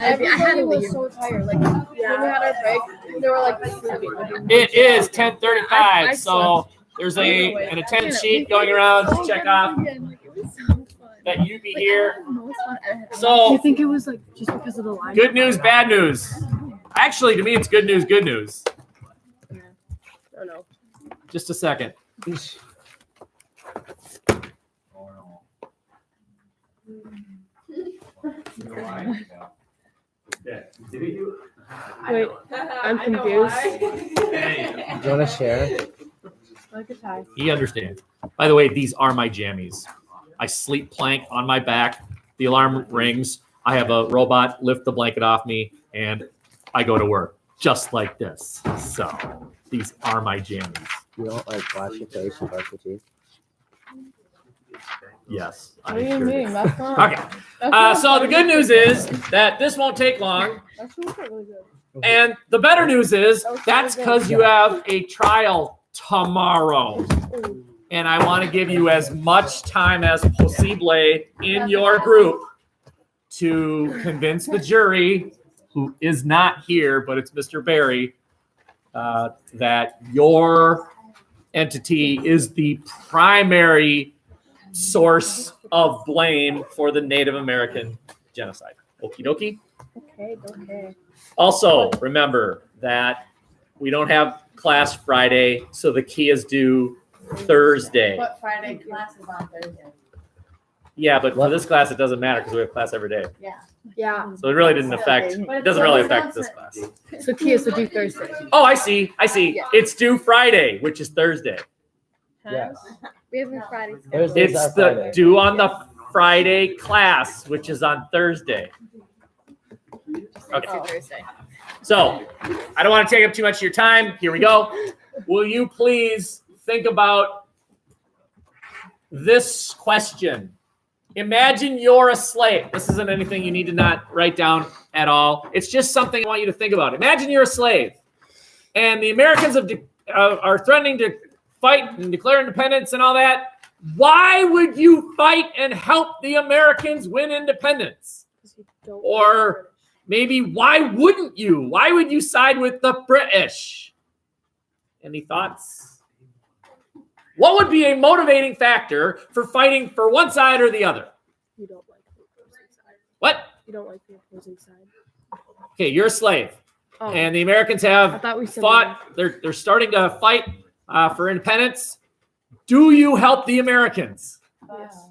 Everybody was so tired. Like when we had our break, they were like, It is 10:35, so there's an attendance sheet going around to check off that you be here. So do you think it was like just because of the line? Good news, bad news. Actually, to me, it's good news, good news. I don't know. Just a second. Wait, I'm confused. Do you want to share? He understands. By the way, these are my jammies. I sleep plank on my back. The alarm rings. I have a robot lift the blanket off me, and I go to work just like this. So these are my jammies. You don't like wash your face and brush your teeth? Yes. What do you mean? That's not. Okay. So the good news is that this won't take long. That's really good. And the better news is that's because you have a trial tomorrow. And I want to give you as much time as possible in your group to convince the jury, who is not here, but it's Mr. Barry, that your entity is the primary source of blame for the Native American genocide. Okie dokie. Okay. Also, remember that we don't have class Friday, so the key is due Thursday. But Friday class is on Thursday. Yeah, but for this class, it doesn't matter because we have class every day. Yeah. So it really didn't affect, it doesn't really affect this class. So Kia is due Thursday. Oh, I see. Yeah. It's due Friday, which is Thursday. Yes. We have a Friday. Thursday's our It's the Friday. due on the Friday class, which is on Thursday. Okay. Thursday. So I don't want to take up too much of your time. Here we go. Will you please think about this question? Imagine you're a slave. This isn't anything you need to not write down at all. It's just something I want you to think about. Imagine you're a slave, and the Americans are threatening to fight and declare independence and all that. Why would you fight and help the Americans win independence? Or maybe why wouldn't you? Why would you side with the British? Any thoughts? What would be a motivating factor for fighting for one side or the other? You don't like the opposing side. What? You don't like the opposing side. Okay, you're a slave. Oh. And the Americans have I thought we said fought. They're starting to fight for independence. Do you help the Americans? Yes.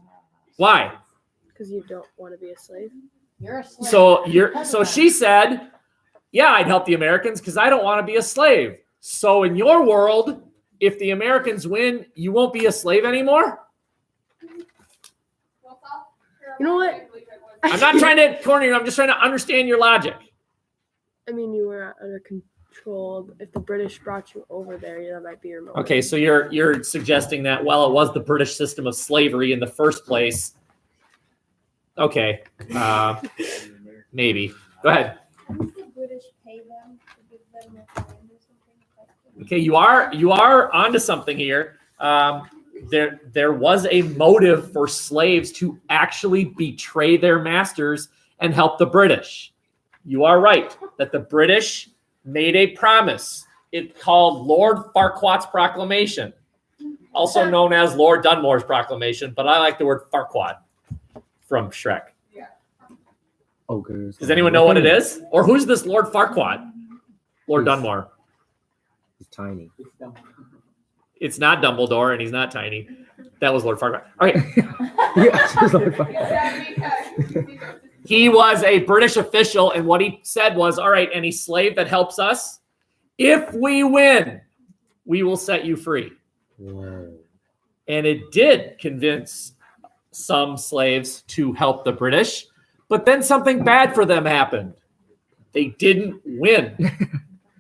Why? Because you don't want to be a slave. You're a slave. So she said, yeah, I'd help the Americans because I don't want to be a slave. So in your world, if the Americans win, you won't be a slave anymore? You know what? I'm not trying to corner you. I'm just trying to understand your logic. I mean, you were under control. If the British brought you over there, that might be your motive. Okay, so you're suggesting that, well, it was the British system of slavery in the first place. Okay, maybe. Go ahead. Didn't the British pay them to give them a land or something? Okay, you are onto something here. There was a motive for slaves to actually betray their masters and help the British. You are right that the British made a promise. It's called Lord Farquhar's Proclamation, also known as Lord Dunmore's Proclamation, but I like the word Farquhar from Shrek. Ogres. Does anyone know what it is? Or who's this Lord Farquhar? Lord Dunmore. He's tiny. It's not Dumbledore, and he's not tiny. That was Lord Farquhar. Okay. He was a British official, and what he said was, all right, any slave that helps us, if we win, we will set you free. Whoa. And it did convince some slaves to help the British, but then something bad for them happened. They didn't win.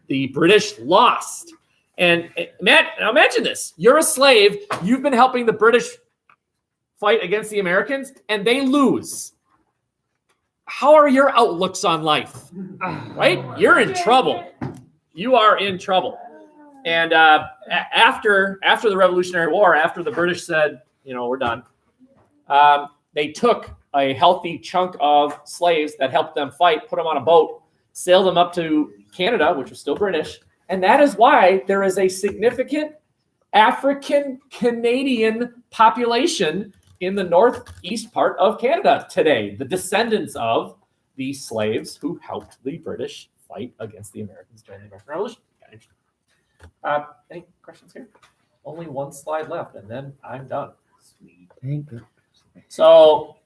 The British lost. And imagine this. You're a slave. You've been helping the British fight against the Americans, and they lose. How are your outlooks on life? Right? You're in trouble. You are in trouble. And after the Revolutionary War, after the British said, we're done, they took a healthy chunk of slaves that helped them fight, put them on a boat, sailed them up to Canada, which was still British. And that is why there is a significant African Canadian population in the northeast part of Canada today, the descendants of the slaves who helped the British fight against the Americans during the American Revolution. Any questions here? Only one slide left, and then I'm done. Sweet. Thank you. So,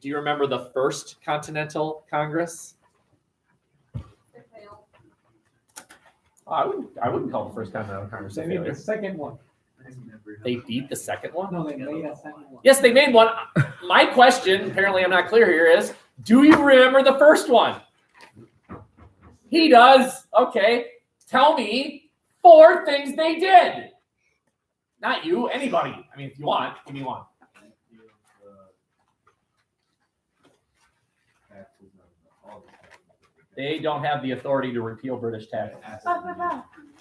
do you remember the first Continental Congress? I wouldn't call it the first Continental Congress. They made the second one. They beat the second one? No, they made a second one. Yes, they made one. My question, apparently I'm not clear here, is do you remember the first one? He does. Okay. Tell me 4 things they did. Not you, anybody. I mean, if you want, give me one. They don't have the authority to repeal British taxes.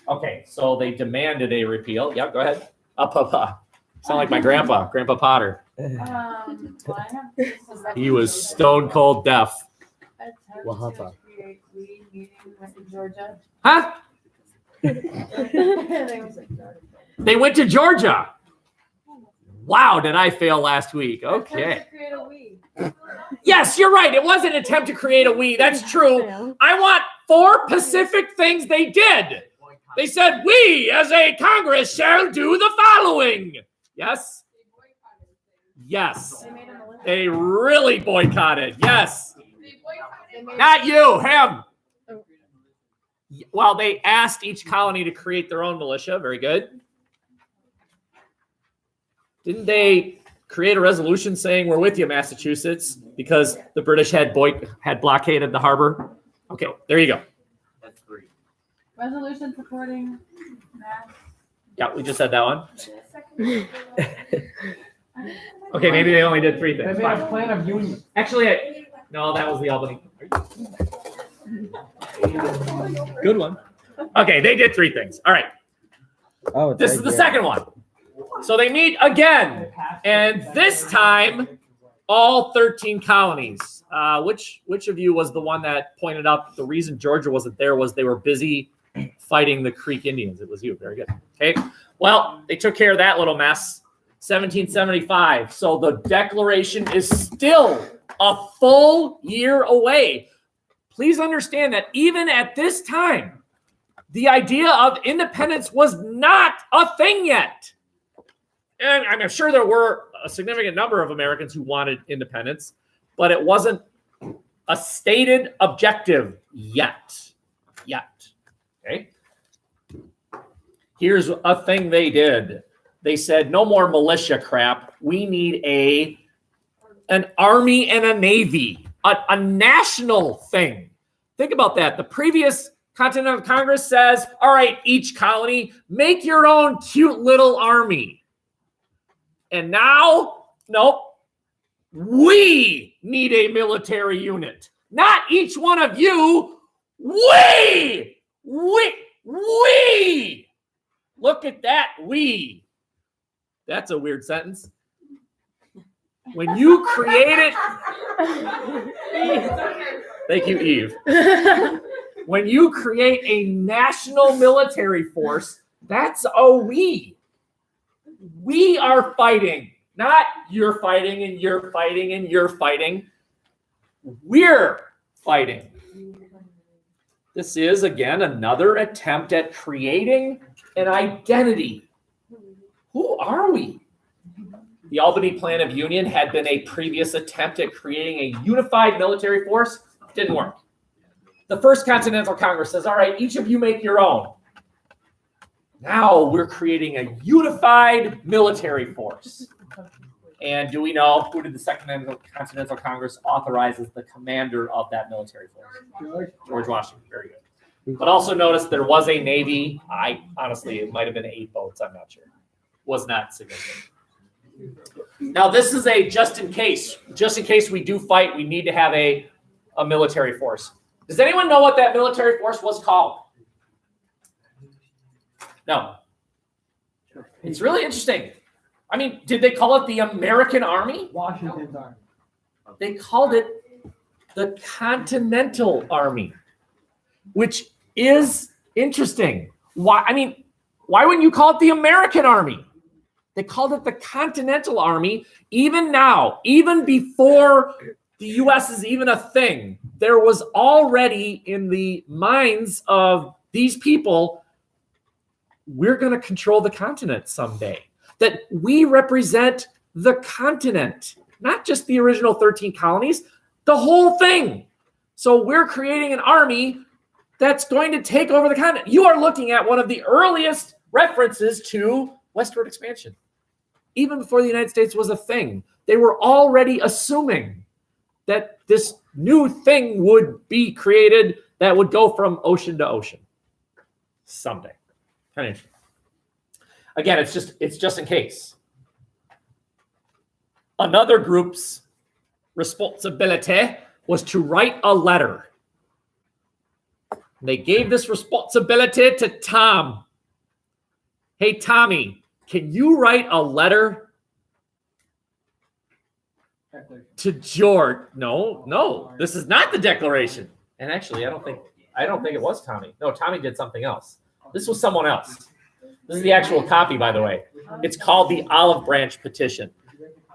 Okay, so they demanded a repeal. Yeah, go ahead. Sound like my grandpa, Grandpa Potter. He was stone cold deaf. Wahapa. Huh? They went to Georgia. Wow, did I fail last week? Okay. Yes, you're right. It was an attempt to create a we. That's true. I want 4 specific things they did. They said, we as a Congress shall do the following. Yes? Yes. They really boycotted. Yes. Not you, him. Well, they asked each colony to create their own militia. Very good. Didn't they create a resolution saying we're with you, Massachusetts, because the British had blockaded the harbor? Okay, there you go. That's 3. Resolution supporting mass. Yeah, we just said that one. Okay, maybe they only did 3 They things. made a Fine. plan of union. Actually, no, that was the Albany. Good one. Okay, they did 3 things. All right, Oh, it's this right is the there. second one. So they meet again, and this time, all 13 colonies. Which of you was the one that pointed out the reason Georgia wasn't there was they were busy fighting the Creek Indians? It was you. Very good. Okay. Well, they took care of that little mess. 1775. So the Declaration is still a full year away. Please understand that even at this time, the idea of independence was not a thing yet. And I'm sure there were a significant number of Americans who wanted independence, but it wasn't a stated objective yet. Okay. Here's a thing they did. They said, no more militia crap. We need an army and a navy, a national thing. Think about that. The previous Continental Congress says, all right, each colony, make your own cute little army. And now, nope, we need a military unit. Not each one of you. We. Look at that, we. That's a weird sentence. When you create it, thank you, Eve. When you create a national military force, that's a we. We are fighting, not you're fighting and you're fighting and you're fighting. We're fighting. This is, again, another attempt at creating an identity. Who are we? The Albany Plan of Union had been a previous attempt at creating a unified military force. Didn't work. The First Continental Congress says, all right, each of you make your own. Now we're creating a unified military force. And do we know who did the Second Continental Congress authorize as the commander of that military force? George Washington. Very good. But also notice there was a Navy. Honestly, it might have been 8 boats. I'm not sure. Was not significant. Now, this is a just in case. Just in case we do fight, we need to have a military force. Does anyone know what that military force was called? No. It's really interesting. I mean, did they call it the American Army? Washington's army. They called it the Continental Army, which is interesting. Why? I mean, why wouldn't you call it the American Army? They called it the Continental Army. Even now, even before the U.S. is even a thing, there was already in the minds of these people, we're going to control the continent someday. That we represent the continent, not just the original 13 colonies, the whole thing. So we're creating an army that's going to take over the continent. You are looking at one of the earliest references to westward expansion. Even before the United States was a thing, they were already assuming that this new thing would be created that would go from ocean to ocean someday. Kind of interesting. Again, it's just in case. Another group's responsibility was to write a letter. They gave this responsibility to Tom. Hey, Tommy, can you write a letter to George? No, this is not the Declaration. And actually, I don't think it was Tommy. No, Tommy did something else. This was someone else. This is the actual copy, by the way. It's called the Olive Branch Petition.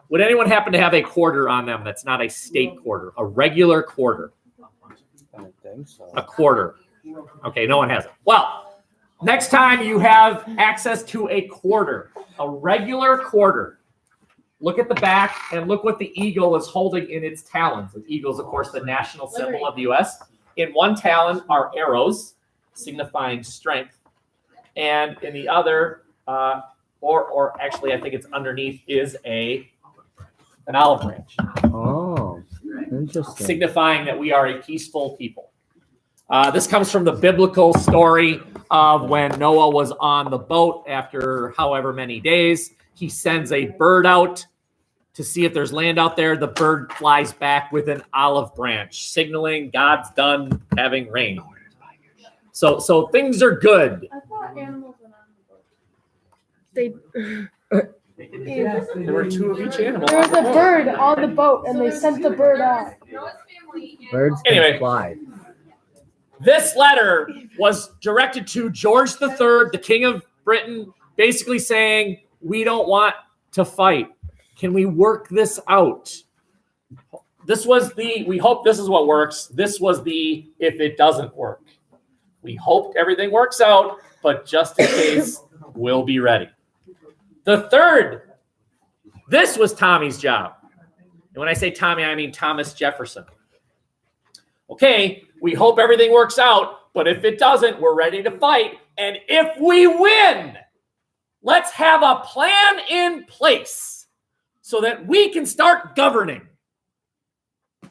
Would anyone happen to have a quarter on them that's not a state quarter, a regular quarter? I don't think so. A quarter. Okay, no one has it. Well, next time you have access to a quarter, a regular quarter, look at the back and look what the eagle is holding in its talons. The eagle is, of course, the national symbol of the U.S. In one talon are arrows, signifying strength. And in the other, or actually, I think it's underneath, is an olive branch. Oh, interesting. Signifying that we are a peaceful people. This comes from the biblical story of when Noah was on the boat after however many days. He sends a bird out to see if there's land out there. The bird flies back with an olive branch, signaling God's done having rain. So things are good. I thought animals went on the boat. There were two of each animal. There was a bird on the boat, and they sent the bird out. Birds can Anyway. fly. This letter was directed to George III, the King of Britain, basically saying, we don't want to fight. Can we work this out? This was we hope this is what works. This was if it doesn't work. We hoped everything works out, but just in case, we'll be ready. The third, this was Tommy's job. And when I say Tommy, I mean Thomas Jefferson. Okay, we hope everything works out, but if it doesn't, we're ready to fight. And if we win, let's have a plan in place so that we can start governing.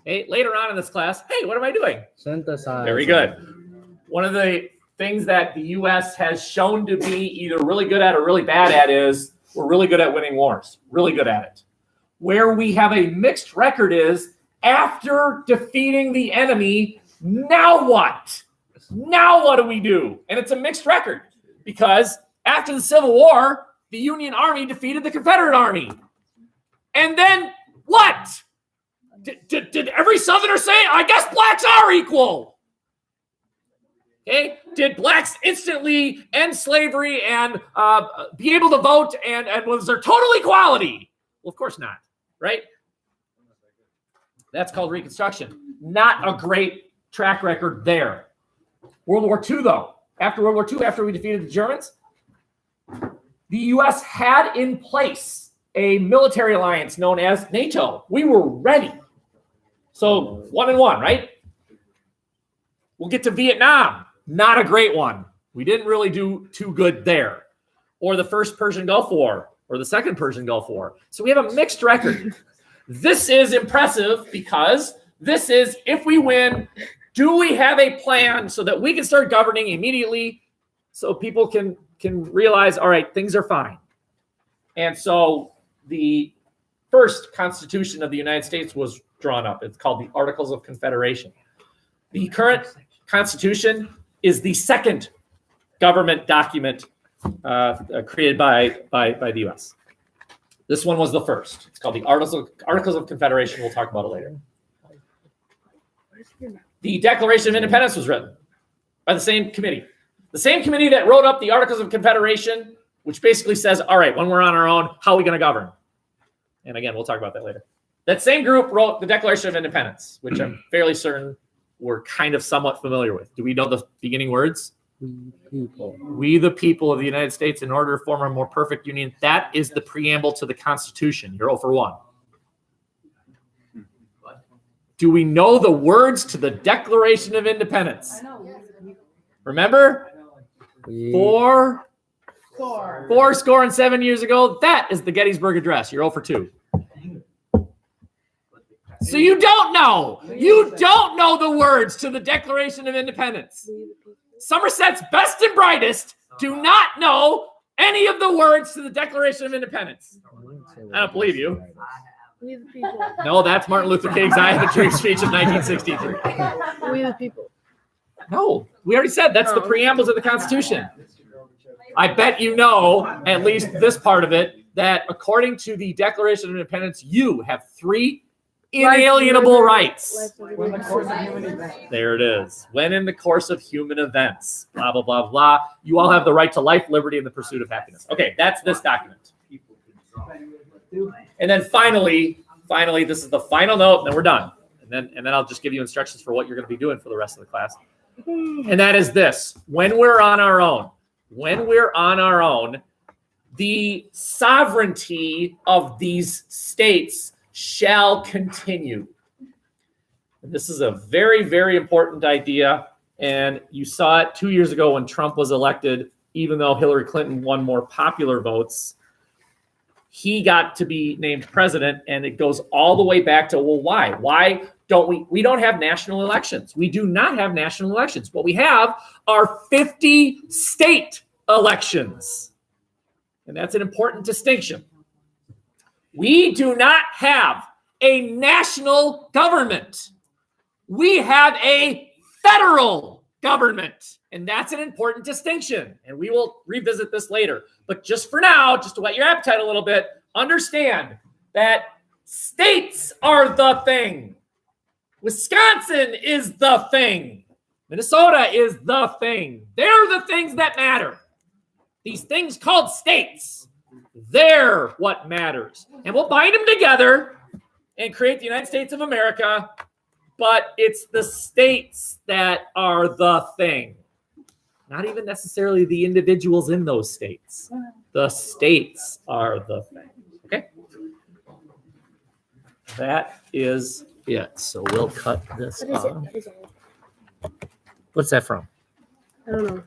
Hey, later on in this class, hey, what am I doing? Synthesize. Very good. One of the things that the U.S. has shown to be either really good at or really bad at is we're really good at winning wars. Really good at it. Where we have a mixed record is after defeating the enemy, now what? Now what do we do? And it's a mixed record because after the Civil War, the Union Army defeated the Confederate Army. And then what? Did every Southerner say, I guess blacks are equal? Okay, did blacks instantly end slavery and be able to vote and was there total equality? Well, of course not, right? That's called Reconstruction. Not a great track record there. World War II, though. After World War II, after we defeated the Germans, the U.S. had in place a military alliance known as NATO. We were ready. So 1-1, right? We'll get to Vietnam. Not a great one. We didn't really do too good there. Or the first Persian Gulf War, or the second Persian Gulf War. So we have a mixed record. This is impressive because this is, if we win, do we have a plan so that we can start governing immediately so people can realize, all right, things are fine. And so the first Constitution of the United States was drawn up. It's called the Articles of Confederation. The current Constitution is the second government document created by the U.S. This one was the first. It's called the Articles of Confederation. We'll talk about it later. The Declaration of Independence was written by the same committee. The same committee that wrote up the Articles of Confederation, which basically says, all right, when we're on our own, how are we going to govern? And again, we'll talk about that later. That same group wrote the Declaration of Independence, which I'm fairly certain we're kind of somewhat familiar with. Do we know the beginning words? People. We, the people of the United States, in order to form a more perfect union. That is the preamble to the Constitution. You're 0 for 1. Do we know the words to the Declaration of Independence? Remember? Four score and 7 years ago. That is the Gettysburg Address. You're 0 for 2. So you don't know. You don't know the words to the Declaration of Independence. Somerset's best and brightest do not know any of the words to the Declaration of Independence. I don't believe you. We the people. No, that's Martin Luther King's I Have a Dream speech of 1963. We the people. No, we already said that's the preamble to the Constitution. I bet you know, at least this part of it, that according to the Declaration of Independence, you have 3 inalienable rights. There it is. When in the course of human events, blah, blah, blah, blah, you all have the right to life, liberty, and the pursuit of happiness. Okay, that's this document. And then finally, this is the final note, and then we're done. And then I'll just give you instructions for what you're going to be doing for the rest of the class. And that is this. When we're on our own, the sovereignty of these states shall continue. And this is a very, very important idea. And you saw it 2 years ago when Trump was elected, even though Hillary Clinton won more popular votes. He got to be named president, and it goes all the way back to, well, why? Why don't we don't have national elections. We do not have national elections. What we have are 50 state elections. And that's an important distinction. We do not have a national government. We have a federal government. And that's an important distinction. And we will revisit this later. But just for now, just to whet your appetite a little bit, understand that states are the thing. Wisconsin is the thing. Minnesota is the thing. They're the things that matter. These things called states, they're what matters. And we'll bind them together and create the United States of America, but it's the states that are the thing. Not even necessarily the individuals in those states. The states are the thing. Okay? That is it. So we'll cut this off. What's that from? I don't know.